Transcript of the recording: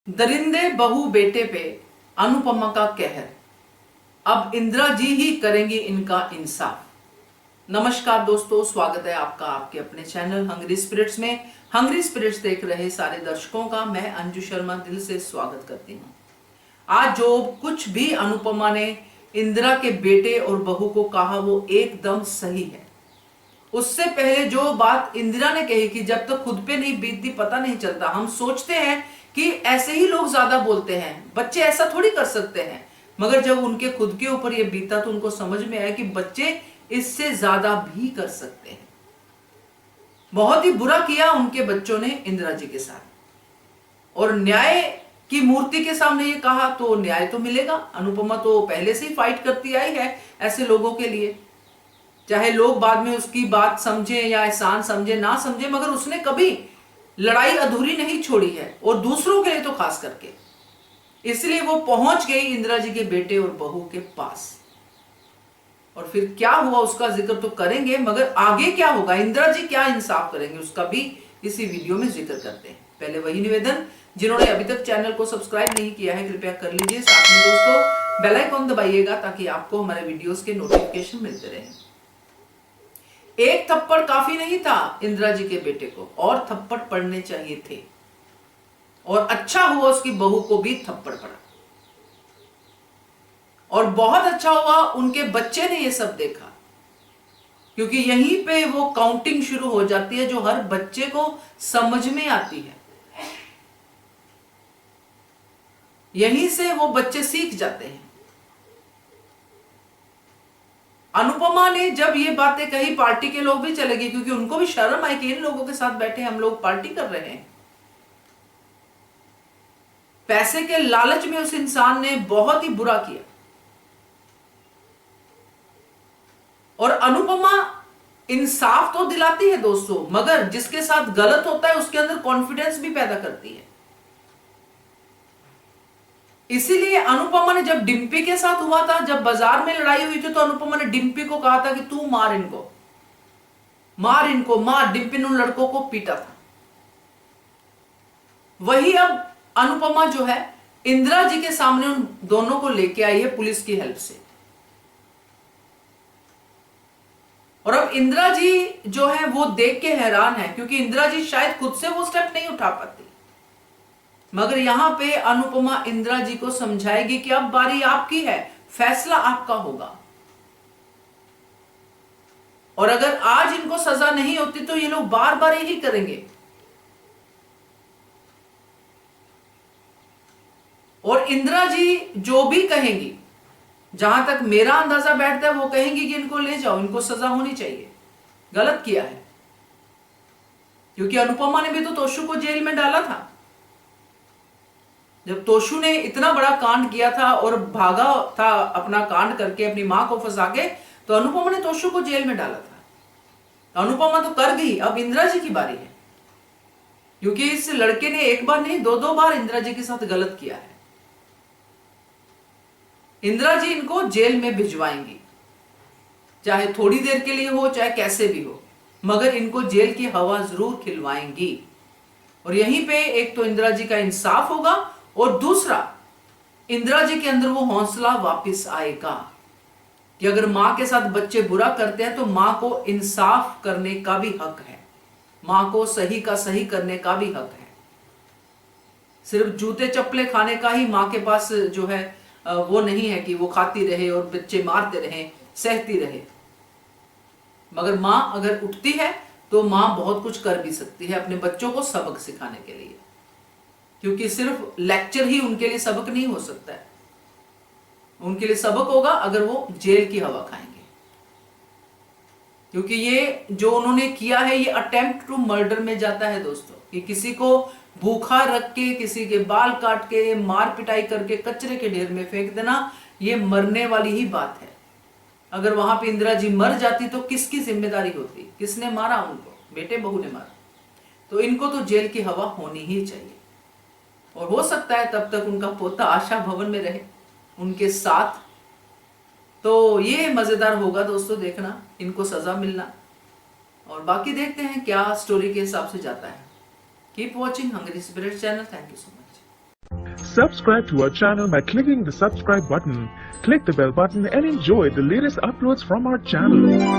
दरिंदे बहू बेटे पे अनुपमा का कहर। अब इंदिरा जी ही करेंगी इनका इंसाफ। नमस्कार दोस्तों, स्वागत है आपका आपके अपने चैनल हंग्री स्पिरिट्स में। हंग्री स्पिरिट्स देख रहे सारे दर्शकों का मैं अंजू शर्मा दिल से स्वागत करती हूँ। आज जो कुछ भी अनुपमा ने इंदिरा के बेटे और बहू को कहा वो एकदम सही है। उससे पहले जो बात इंदिरा ने कही कि जब तक खुद पे नहीं बीतती पता नहीं चलता। हम सोचते हैं कि ऐसे ही लोग ज्यादा बोलते हैं, बच्चे ऐसा थोड़ी कर सकते हैं, मगर जब उनके खुद के ऊपर ये बीता तो उनको समझ में आया कि बच्चे इससे ज्यादा भी कर सकते हैं। बहुत ही बुरा किया उनके बच्चों ने इंदिरा जी के साथ, और न्याय की मूर्ति के सामने ये कहा तो न्याय तो मिलेगा। अनुपमा तो पहले से ही फाइट करती आई है ऐसे लोगों के लिए, चाहे लोग बाद में उसकी बात समझे या एहसान समझे ना समझे, मगर उसने कभी लड़ाई अधूरी नहीं छोड़ी है, और दूसरों के लिए तो खास करके। इसलिए वो पहुंच गई इंदिरा जी के बेटे और बहू के पास। और फिर क्या हुआ उसका जिक्र तो करेंगे, मगर आगे क्या होगा, इंदिरा जी क्या इंसाफ करेंगे, उसका भी इसी वीडियो में जिक्र करते हैं। पहले वही निवेदन, जिन्होंने अभी तक चैनल को सब्सक्राइब नहीं किया है कृपया कर लीजिए। साथ में दोस्तों बेल आइकन दबाइएगा ताकि आपको हमारे वीडियोस के नोटिफिकेशन मिलते रहें। एक थप्पड़ काफी नहीं था इंदिरा जी के बेटे को, और थप्पड़ पड़ने चाहिए थे, और अच्छा हुआ उसकी बहू को भी थप्पड़ पड़ा। और बहुत अच्छा हुआ उनके बच्चे ने ये सब देखा, क्योंकि यहीं पे वो काउंटिंग शुरू हो जाती है जो हर बच्चे को समझ में आती है। यहीं से वो बच्चे सीख जाते हैं। अनुपमा ने जब ये बातें कही पार्टी के लोग भी चले गए, क्योंकि उनको भी शर्म आई कि इन लोगों के साथ बैठे हम लोग पार्टी कर रहे हैं। पैसे के लालच में उस इंसान ने बहुत ही बुरा किया। और अनुपमा इंसाफ तो दिलाती है दोस्तों, मगर जिसके साथ गलत होता है उसके अंदर कॉन्फिडेंस भी पैदा करती है। इसीलिए अनुपमा ने जब डिम्पी के साथ हुआ था, जब बाजार में लड़ाई हुई थी, तो अनुपमा ने डिम्पी को कहा था कि तू मार इनको, मार इनको, मार। डिम्पी ने उन लड़कों को पीटा था। वही अब अनुपमा जो है इंदिरा जी के सामने उन दोनों को लेके आई है पुलिस की हेल्प से। और अब इंदिरा जी जो है वो देख के हैरान है, क्योंकि इंदिरा जी शायद खुद से वो स्टेप नहीं उठा पाती, मगर यहां पे अनुपमा इंदिरा जी को समझाएगी कि अब बारी आपकी है, फैसला आपका होगा। और अगर आज इनको सजा नहीं होती तो ये लोग बार बार यही करेंगे। और इंदिरा जी जो भी कहेंगी, जहां तक मेरा अंदाजा बैठता है, वो कहेंगी कि इनको ले जाओ, इनको सजा होनी चाहिए, गलत किया है। क्योंकि अनुपमा ने भी तो तोशु को जेल में डाला था। जब तोशु ने इतना बड़ा कांड किया था और भागा था अपना कांड करके अपनी मां को फंसा के, तो अनुपमा ने तोशु को जेल में डाला था। अनुपमा तो कर गई, अब इंदिरा जी की बारी है, क्योंकि इस लड़के ने एक बार नहीं दो दो बार इंदिरा जी के साथ गलत किया है। इंदिरा जी इनको जेल में भिजवाएंगी, चाहे थोड़ी देर के लिए हो चाहे कैसे भी हो, मगर इनको जेल की हवा जरूर खिलवाएंगी। और यहीं पे एक तो इंदिरा जी का इंसाफ होगा, और दूसरा इंदिरा जी के अंदर वो हौसला वापस आएगा कि अगर मां के साथ बच्चे बुरा करते हैं तो मां को इंसाफ करने का भी हक है, मां को सही का सही करने का भी हक है। सिर्फ जूते चप्पले खाने का ही मां के पास जो है वो नहीं है कि वो खाती रहे और बच्चे मारते रहे, सहती रहे। मगर मां अगर उठती है तो मां बहुत कुछ कर भी सकती है अपने बच्चों को सबक सिखाने के लिए, क्योंकि सिर्फ लेक्चर ही उनके लिए सबक नहीं हो सकता है। उनके लिए सबक होगा अगर वो जेल की हवा खाएंगे, क्योंकि ये जो उन्होंने किया है ये अटेम्प्ट टू मर्डर में जाता है दोस्तों, कि किसी को भूखा रख के, किसी के बाल काट के, मार पिटाई करके कचरे के ढेर में फेंक देना, ये मरने वाली ही बात है। अगर वहां पे इंदिरा जी मर जाती तो किसकी जिम्मेदारी होती, किसने मारा उनको, बेटे बहू ने मारा। तो इनको तो जेल की हवा होनी ही चाहिए, और हो सकता है तब तक उनका पोता आशा भवन में रहे उनके साथ। तो ये मजेदार होगा दोस्तों देखना, इनको सजा मिलना, और बाकी देखते हैं क्या स्टोरी के हिसाब से जाता है। Keep watching hungry spirit channel. Thank you so much. Subscribe to our channel by clicking the subscribe button. Click the bell button and enjoy the latest uploads from our channel.